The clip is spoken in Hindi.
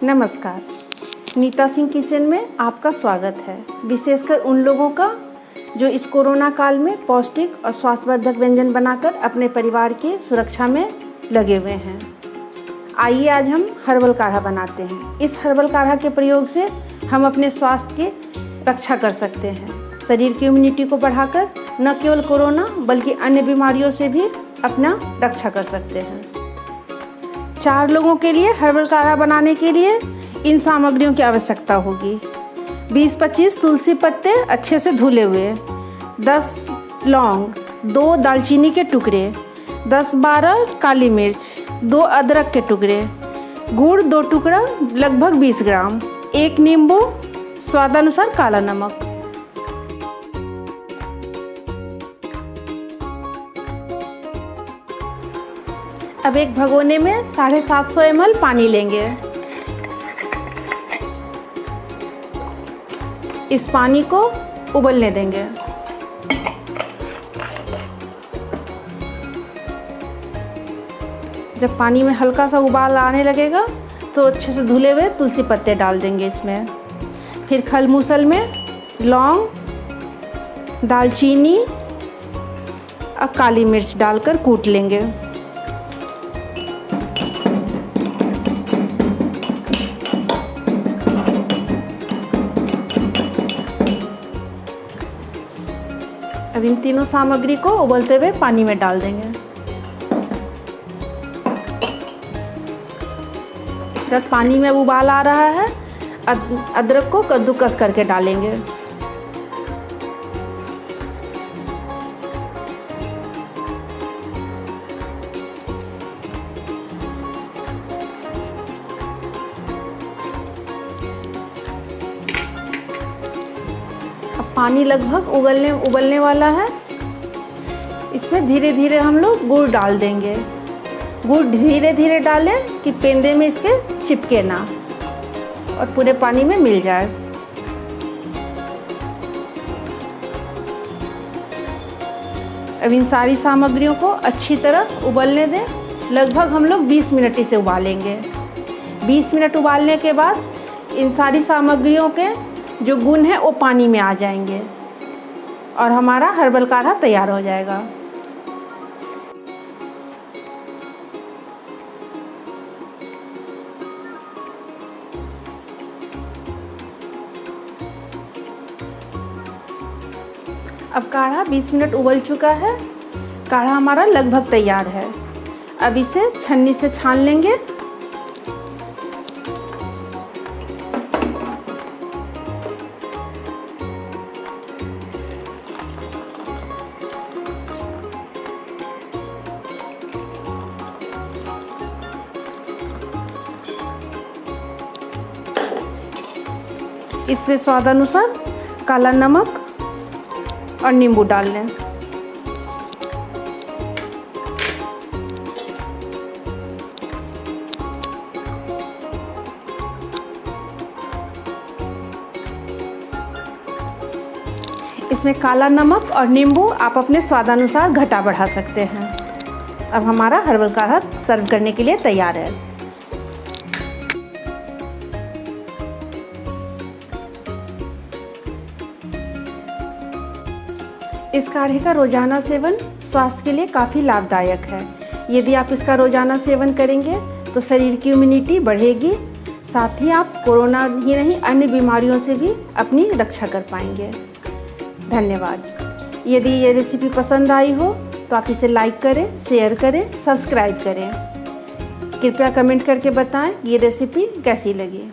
नमस्कार, नीता सिंह किचन में आपका स्वागत है। विशेषकर उन लोगों का जो इस कोरोना काल में पौष्टिक और स्वास्थ्यवर्धक व्यंजन बनाकर अपने परिवार की सुरक्षा में लगे हुए हैं। आइए आज हम हर्बल काढ़ा बनाते हैं। इस हर्बल काढ़ा के प्रयोग से हम अपने स्वास्थ्य की रक्षा कर सकते हैं। शरीर की इम्यूनिटी को बढ़ाकर न केवल कोरोना बल्कि अन्य बीमारियों से भी अपना रक्षा कर सकते हैं। 4 लोगों के लिए हर्बल काढ़ा बनाने के लिए इन सामग्रियों की आवश्यकता होगी। 20-25 तुलसी पत्ते अच्छे से धुले हुए, 10 लौंग, 2 दालचीनी के टुकड़े, 10-12 काली मिर्च, 2 अदरक के टुकड़े, गुड़ 2 टुकड़ा लगभग 20 ग्राम, 1 नींबू, स्वादानुसार काला नमक। अब एक भगोने में 750 ml पानी लेंगे। इस पानी को उबलने देंगे। जब पानी में हल्का सा उबाल आने लगेगा तो अच्छे से धुले हुए तुलसी पत्ते डाल देंगे इसमें। फिर खल मूसल में लौंग, दालचीनी और काली मिर्च डालकर कूट लेंगे। अब इन तीनों सामग्री को उबलते हुए पानी में डाल देंगे। इसके बाद पानी में उबाल आ रहा है, अदरक को कद्दूकस करके डालेंगे। पानी लगभग उबलने वाला है। इसमें धीरे धीरे हम लोग गुड़ डाल देंगे। गुड़ धीरे धीरे डालें कि पेंदे में इसके चिपके ना और पूरे पानी में मिल जाए। अब इन सारी सामग्रियों को अच्छी तरह उबलने दें। लगभग हम लोग 20 मिनट इसे उबालेंगे। 20 मिनट उबालने के बाद इन सारी सामग्रियों के जो गुण है वो पानी में आ जाएंगे और हमारा हर्बल काढ़ा तैयार हो जाएगा। अब काढ़ा 20 मिनट उबल चुका है। काढ़ा हमारा लगभग तैयार है। अब इसे छन्नी से छान लेंगे। इसमें स्वादानुसार काला नमक और नींबू डाल लें। इसमें काला नमक और नींबू आप अपने स्वादानुसार घटा बढ़ा सकते हैं। अब हमारा हर्बल काढ़ा सर्व करने के लिए तैयार है। इस काढ़े का रोज़ाना सेवन स्वास्थ्य के लिए काफ़ी लाभदायक है। यदि आप इसका रोज़ाना सेवन करेंगे तो शरीर की इम्यूनिटी बढ़ेगी, साथ ही आप कोरोना ही नहीं अन्य बीमारियों से भी अपनी रक्षा कर पाएंगे। धन्यवाद। यदि ये रेसिपी पसंद आई हो तो आप इसे लाइक करें, शेयर करें, सब्सक्राइब करें। कृपया कमेंट करके बताएं ये रेसिपी कैसी लगी।